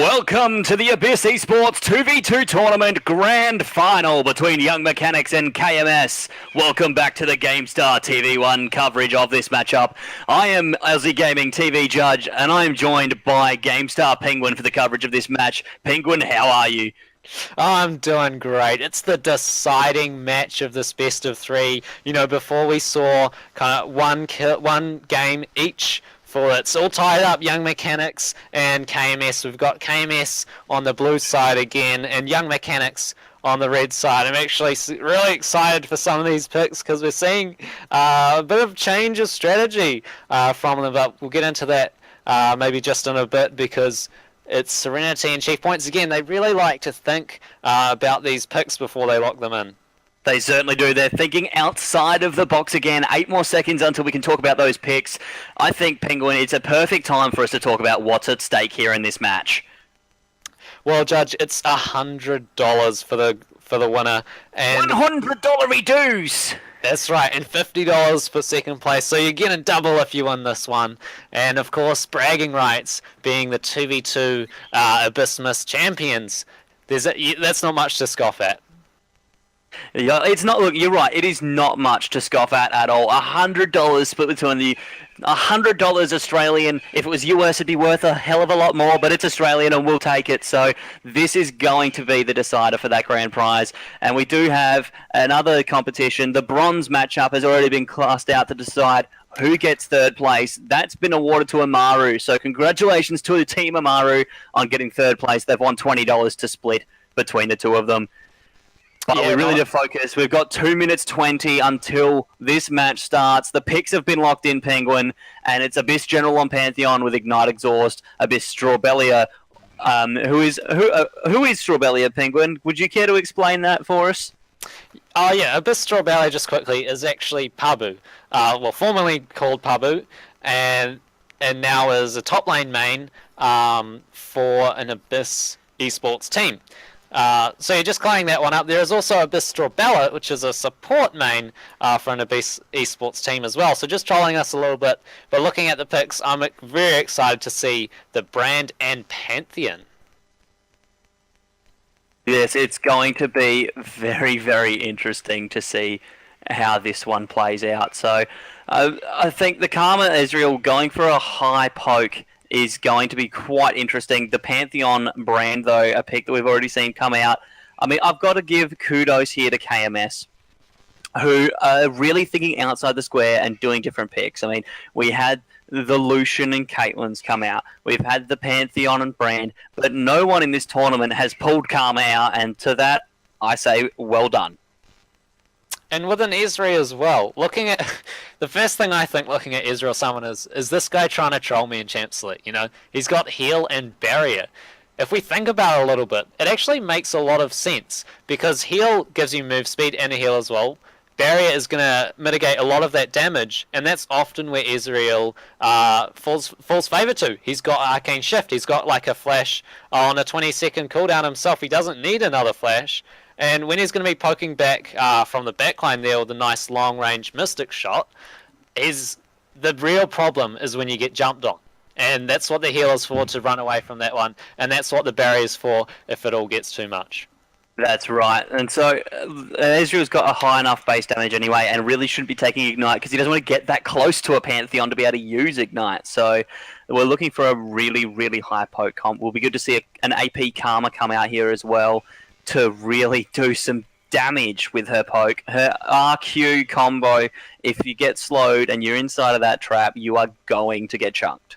Welcome to the Abyss eSports 2v2 tournament grand final between Young Mechanics and KMS. Welcome back to the Gamestah TV1 coverage of this matchup. I am Aussie Gaming TV Judge, and I am joined by Gamestah Penguin for the coverage of this match. Penguin, how are you? I'm doing great. It's the deciding match of this best of three. You know, before we saw kind of one game each. It's all tied up, Young Mechanics and KMS. We've got KMS on the blue side again and Young Mechanics on the red side. I'm actually really excited for some of these picks because we're seeing a bit of change of strategy from them, but we'll get into that maybe just in a bit because it's Serenity and Chief Points. Again, they really like to think about these picks before they lock them in. They certainly do. They're thinking outside of the box again. 8 more seconds until we can talk about those picks. I think, Penguin, it's a perfect time for us to talk about what's at stake here in this match. Well, Judge, it's $100 for the winner. And $100 dues! That's right, and $50 for second place. So you're getting double if you win this one. And, of course, bragging rights being the 2v2 Abysmass champions. That's not much to scoff at. Yeah, it's not. Look, you're right. It is not much to scoff at all. $100 split between the $100 Australian. If it was US, it'd be worth a hell of a lot more. But it's Australian, and we'll take it. So this is going to be the decider for that grand prize. And we do have another competition. The bronze matchup has already been classed out to decide who gets third place. That's been awarded to Amaru. So congratulations to the team Amaru on getting third place. They've won $20 to split between the two of them. But we really need to focus. We've got 2 minutes 20 until this match starts. The picks have been locked in, Penguin, and it's Abyss General on Pantheon with Ignite Exhaust, Abyss Strawbellia. Who is Strawbellia, Penguin? Would you care to explain that for us? Oh yeah, Abyss Strawbellia, just quickly, is actually Pabu. Well, formerly called Pabu, and now is a top lane main for an Abyss eSports team. So you're just clearing that one up. There is also Abyss Strawbella, which is a support main for an Abyss eSports team as well. So just trolling us a little bit. But looking at the picks, I'm very excited to see the Brand and Pantheon. Yes, it's going to be very, very interesting to see how this one plays out. So I think the Karma Israel going for a high poke is going to be quite interesting. The Pantheon brand, though, a pick that we've already seen come out. I mean, I've got to give kudos here to KMS, who are really thinking outside the square and doing different picks. I mean, we had the Lucian and Caitlyn's come out. We've had the Pantheon and brand, but no one in this tournament has pulled Karma out, and to that, I say, well done. And with an Israel as well, looking at the first thing I think looking at Israel someone is this guy trying to troll me in Champ Select? You know, he's got heal and barrier. If we think about it a little bit, it actually makes a lot of sense because heal gives you move speed and a heal as well. Barrier is going to mitigate a lot of that damage, and that's often where Israel falls favour to. He's got Arcane Shift, he's got like a flash on a 20-second cooldown himself. He doesn't need another flash. And when he's going to be poking back from the backline there with a nice long-range Mystic shot, the real problem is when you get jumped on. And that's what the healer's for, to run away from that one. And that's what the barrier's for if it all gets too much. That's right. And so Ezreal's got a high enough base damage anyway and really shouldn't be taking Ignite because he doesn't want to get that close to a Pantheon to be able to use Ignite. So we're looking for a really, really high poke comp. Will be good to see an AP Karma come out here as well to really do some damage with her poke. Her RQ combo, if you get slowed and you're inside of that trap, you are going to get chunked.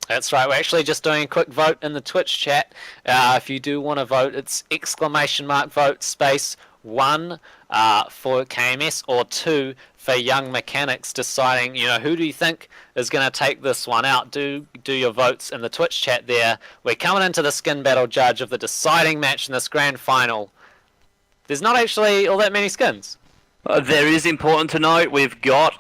That's right. We're actually just doing a quick vote in the Twitch chat. If you do want to vote, it's !vote space 1 for KMS or 2 for Young Mechanics, deciding, you know, who do you think is going to take this one out. Do your votes in the Twitch chat there. We're coming into the skin battle, Judge, of the deciding match in this grand final. There's not actually all that many skins. There is important to note, we've got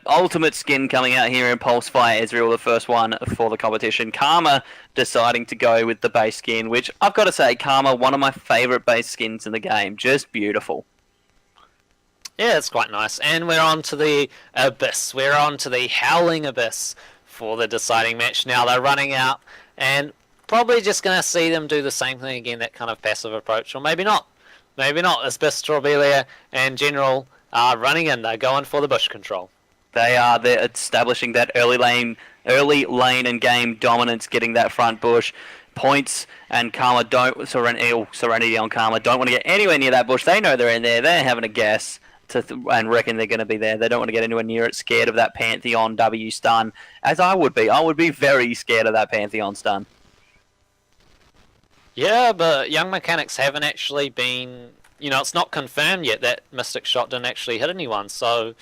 ultimate skin coming out here in Pulse Fire Ezreal, the first one for the competition. Karma deciding to go with the base skin, which I've got to say, Karma, one of my favourite base skins in the game. Just beautiful. Yeah, it's quite nice. And we're on to the Abyss. We're on to the Howling Abyss for the deciding match now. They're running out and probably just going to see them do the same thing again, that kind of passive approach, or maybe not. Maybe not. Abysmass, Strawbelia, and General are running in. They're going for the bush control. They're establishing that early lane and game dominance, getting that front bush. Points and Karma don't Serenity on Karma don't want to get anywhere near that bush. They know they're in there. They're having a guess and reckon they're going to be there. They don't want to get anywhere near it. Scared of that Pantheon W stun, as I would be. I would be very scared of that Pantheon stun. Yeah, but Young Mechanics haven't actually been. It's not confirmed yet that Mystic Shot didn't actually hit anyone, so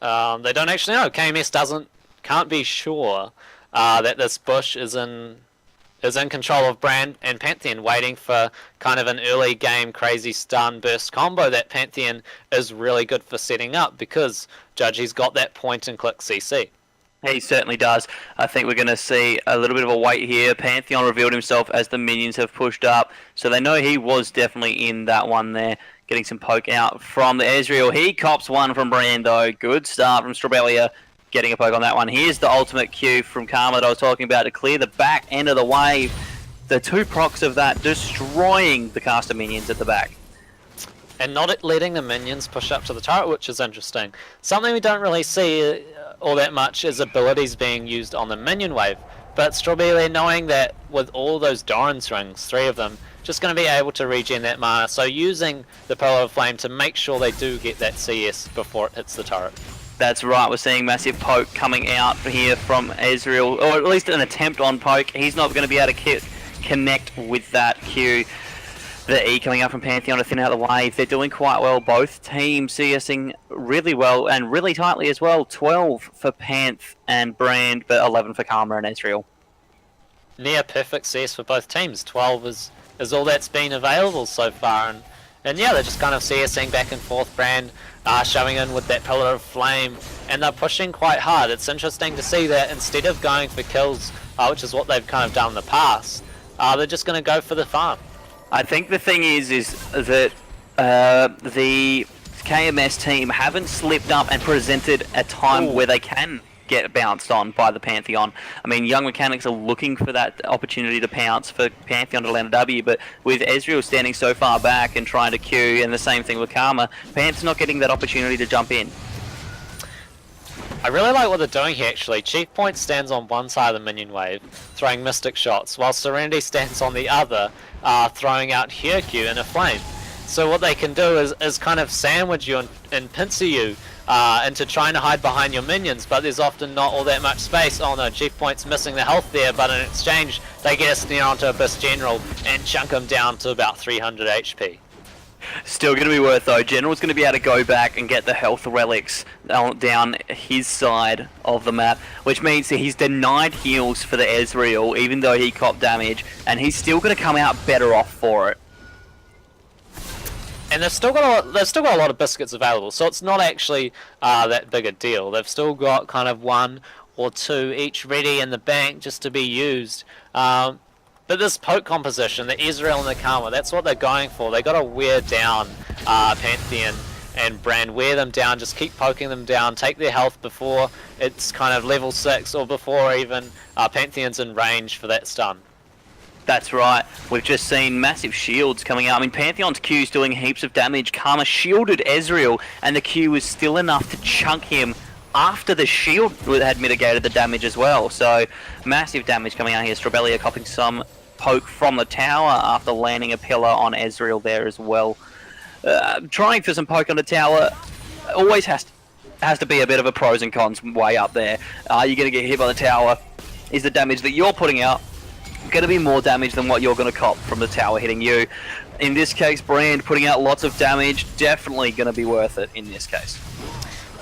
they don't actually know. KMS can't be sure that this bush is in control of Brand and Pantheon, waiting for kind of an early game crazy stun burst combo that Pantheon is really good for setting up, because Judgy's got that point and click CC. He certainly does. I think we're going to see a little bit of a wait here. Pantheon revealed himself as the minions have pushed up, so they know he was definitely in that one there. Getting some poke out from the Ezreal. He cops one from Brand though. Good start from Strawbelia. Getting a poke on that one. Here's the ultimate Q from Karma that I was talking about to clear the back end of the wave. The two procs of that destroying the caster minions at the back. And not letting the minions push up to the turret, which is interesting. Something we don't really see all that much is abilities being used on the minion wave. But Strawberry, knowing that with all those Doran's rings, 3 of them, just going to be able to regen that mana. So using the Pillar of Flame to make sure they do get that CS before it hits the turret. That's right, we're seeing massive poke coming out here from Ezreal, or at least an attempt on poke. He's not going to be able to connect with that Q. The E coming out from Pantheon to thin out the wave. They're doing quite well. Both teams CSing really well and really tightly as well. 12 for Panth and Brand, but 11 for Karma and Ezreal. Near perfect CS for both teams. 12 is all that's been available so far. And yeah, they're just kind of CSing back and forth. Brand showing in with that Pillar of Flame, and they're pushing quite hard. It's interesting to see that instead of going for kills, which is what they've kind of done in the past, they're just going to go for the farm. I think the thing is that the KMS team haven't slipped up and presented a time where they can get bounced on by the Pantheon. I mean, Young Mechanics are looking for that opportunity to pounce for Pantheon to land a W, but with Ezreal standing so far back and trying to Q, and the same thing with Karma, Panth's not getting that opportunity to jump in. I really like what they're doing here actually. Chief Point stands on one side of the minion wave, throwing Mystic Shots, while Serenity stands on the other, throwing out Hyurkyu in a flame. So what they can do is kind of sandwich you and pincer you into trying to hide behind your minions, but there's often not all that much space. Oh no, Chief Point's missing the health there, but in exchange they get a snare onto Abyss General and chunk him down to about 300 HP. Still going to be worth though. General's going to be able to go back and get the health relics down his side of the map, which means that he's denied heals for the Ezreal, even though he copped damage, and he's still going to come out better off for it. And they've still got a lot of biscuits available, so it's not actually that big a deal. They've still got kind of 1 or 2 each ready in the bank just to be used. But this poke composition, the Ezreal and the Karma, that's what they're going for. They got to wear down Pantheon and Brand, wear them down, just keep poking them down, take their health before it's kind of level 6 or before even Pantheon's in range for that stun. That's right. We've just seen massive shields coming out. I mean, Pantheon's Q's doing heaps of damage. Karma shielded Ezreal, and the Q was still enough to chunk him after the shield had mitigated the damage as well. So, massive damage coming out here. Strawbelia copping some poke from the tower after landing a pillar on Ezreal there as well. Trying for some poke on the tower always has to be a bit of a pros and cons way up there. Are you going to get hit by the tower? Is the damage that you're putting out going to be more damage than what you're going to cop from the tower hitting you? In this case, Brand putting out lots of damage, definitely going to be worth it in this case.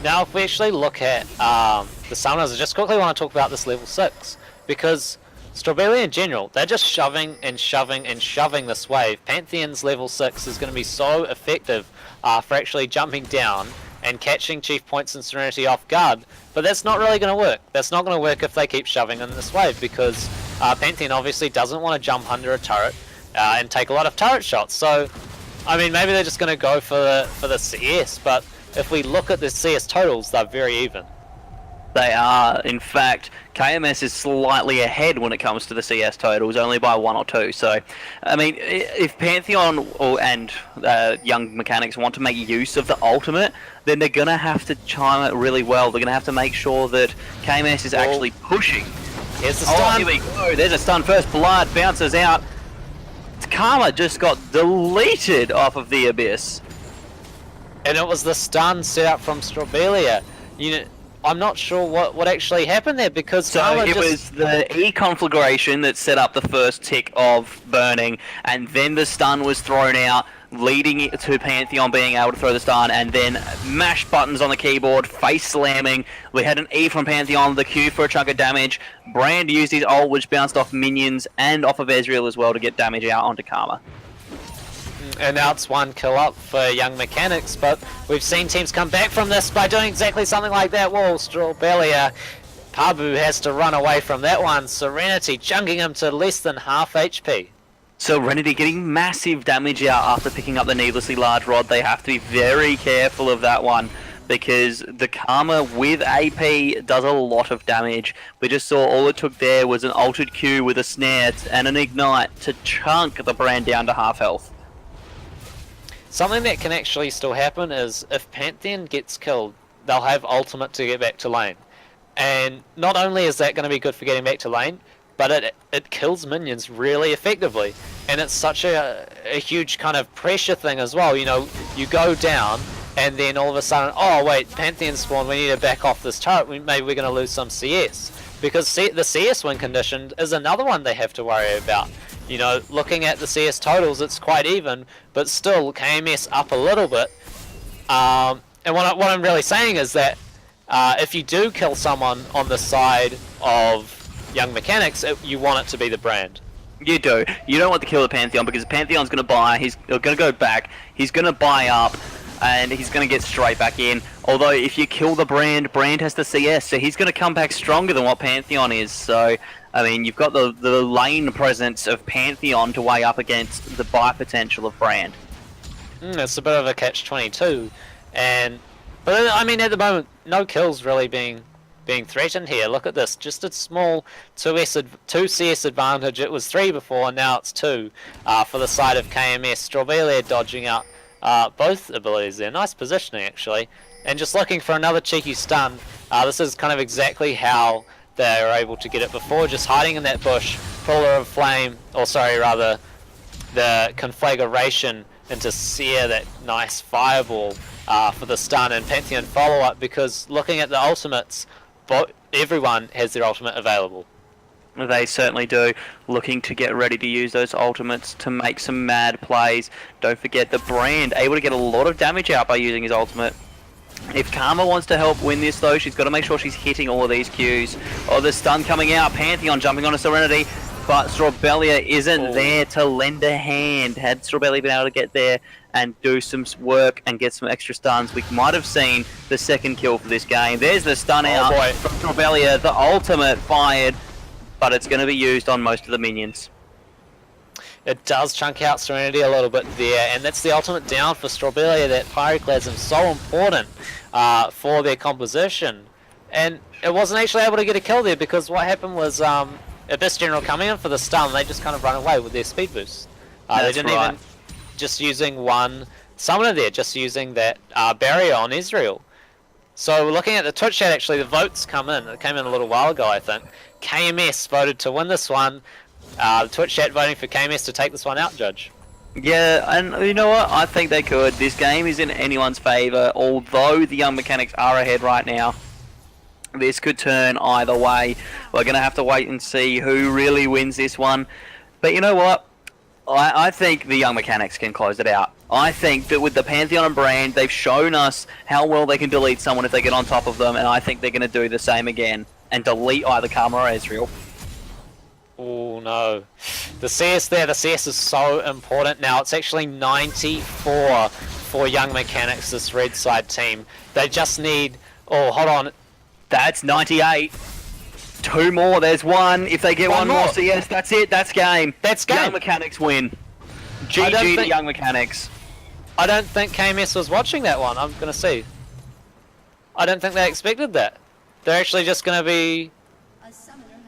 Now, if we actually look at the summoners, I just quickly want to talk about this level 6, because Strawberry in general, they're just shoving and shoving and shoving this wave. Pantheon's level 6 is going to be so effective for actually jumping down and catching Chief Points and Serenity off guard, but that's not really going to work. That's not going to work if they keep shoving in this wave, because Pantheon obviously doesn't want to jump under a turret and take a lot of turret shots. So, I mean, maybe they're just going to go for the CS, but if we look at the CS totals, they're very even. They are. In fact, KMS is slightly ahead when it comes to the CS totals, only by 1 or 2. So, I mean, if Pantheon and Young Mechanics want to make use of the ultimate, then they're going to have to chime it really well. They're going to have to make sure that KMS is actually pushing. Here's the stun. Here we go. There's a stun. First blood bounces out. Karma just got deleted off of the Abyss. And it was the stun set up from Strawbelia. You know, I'm not sure what actually happened there because so it was the E configuration that set up the first tick of burning, and then the stun was thrown out, leading it to Pantheon being able to throw the stun, and then mash buttons on the keyboard, face slamming. We had an E from Pantheon, the Q for a chunk of damage. Brand used his ult, which bounced off minions and off of Ezreal as well to get damage out onto Karma. And now it's 1 kill up for Young Mechanics, but we've seen teams come back from this by doing exactly something like that. Whoa, Strawbelia. Pabu has to run away from that one. Serenity chunking him to less than half HP. Serenity getting massive damage out after picking up the needlessly large rod. They have to be very careful of that one because the Karma with AP does a lot of damage. We just saw all it took there was an altered Q with a snare and an ignite to chunk the brand down to half health. Something that can actually still happen is if Pantheon gets killed, they'll have ultimate to get back to lane. And not only is that going to be good for getting back to lane, but it kills minions really effectively. And it's such a huge kind of pressure thing as well. You know, you go down and then all of a sudden, oh wait, Pantheon spawned, we need to back off this turret, maybe we're going to lose some CS. Because the CS win condition is another one they have to worry about. You know, looking at the CS totals, it's quite even, but still KMS up a little bit. And what I'm really saying is that if you do kill someone on the side of Young Mechanics, you want it to be the brand. You do. You don't want to kill the Pantheon because Pantheon's going to buy, he's going to go back, he's going to buy up, and he's going to get straight back in. Although if you kill the brand, Brand has the CS, so he's going to come back stronger than what Pantheon is. So, I mean, you've got the lane presence of Pantheon to weigh up against the buy potential of Brand. It's a bit of a catch-22. But I mean, at the moment, no kills really being threatened here. Look at this, just a small 2 CS advantage. It was 3 before, and now it's 2 for the side of KMS. Strawbelia dodging out both abilities there. Nice positioning, actually. And just looking for another cheeky stun. This is kind of exactly how they were able to get it before, just hiding in that bush, Pillar of Flame, or sorry, rather, the conflagration into Seer, that nice fireball for the stun, and Pantheon follow-up, because looking at the ultimates, everyone has their ultimate available. They certainly do. Looking to get ready to use those ultimates to make some mad plays. Don't forget the Brand, able to get a lot of damage out by using his ultimate. If Karma wants to help win this though, she's got to make sure she's hitting all of these Qs. Oh, the stun coming out, Pantheon jumping on a Serenity, but Strawbelia isn't there to lend a hand. Had Strawbelia been able to get there and do some work and get some extra stuns, we might have seen the second kill for this game. There's the stun out from Strawbelia, the ultimate fired, but it's going to be used on most of the minions. It does chunk out Serenity a little bit there, and that's the ultimate down for Strawbelia. That Pyroclasm so important for their composition, and it wasn't actually able to get a kill there because what happened was Abyss General coming in for the stun, they just kind of run away with their speed boost. They didn't even, just using one summoner there, just using that barrier on Ezreal. So looking at the Twitch chat, actually the votes come in. It came in a little while ago, I think. KMS voted to win this one. The Twitch chat voting for KMS to take this one out, Judge. Yeah, and you know what? I think they could. This game is in anyone's favour, although the Young Mechanics are ahead right now. This could turn either way. We're going to have to wait and see who really wins this one. But you know what? I think the Young Mechanics can close it out. I think that with the Pantheon and Brand, they've shown us how well they can delete someone if they get on top of them, and I think they're going to do the same again and delete either Karma or Ezreal. Oh no. The CS there, the CS is so important now. It's actually 94 for Young Mechanics, this red side team. They just need... Oh, hold on. That's 98. 2 more, there's 1. If they get one more CS, that's it, that's game. That's game. Young Mechanics win. GG to Young Mechanics. I don't think KMS was watching that one, I'm going to see. I don't think they expected that. they're actually just going to be...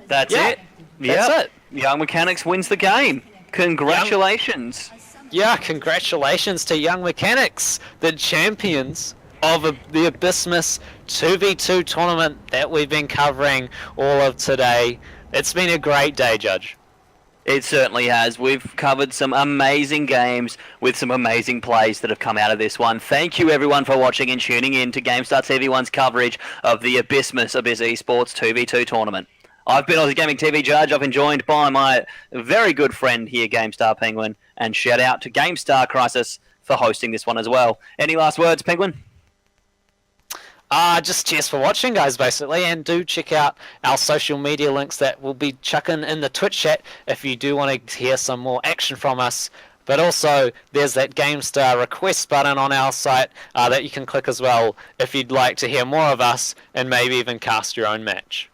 That's Yeah, it. that's Yep. it. Young Mechanics wins the game. Congratulations. Yeah, congratulations to Young Mechanics, the champions of the Abysmass 2v2 tournament that we've been covering all of today. It's been a great day, Judge. It certainly has. We've covered some amazing games with some amazing plays that have come out of this one. Thank you everyone for watching and tuning in to Gamestar TV1's coverage of the Abysmass eSports 2v2 tournament. I've been Aussie Gaming TV Judge. I've been joined by my very good friend here, Gamestar Penguin, and shout out to Gamestar Crisis for hosting this one as well. Any last words, Penguin? Just cheers for watching, guys, basically, and do check out our social media links that we'll be chucking in the Twitch chat if you do want to hear some more action from us. But also, there's that GameStar request button on our site that you can click as well if you'd like to hear more of us and maybe even cast your own match.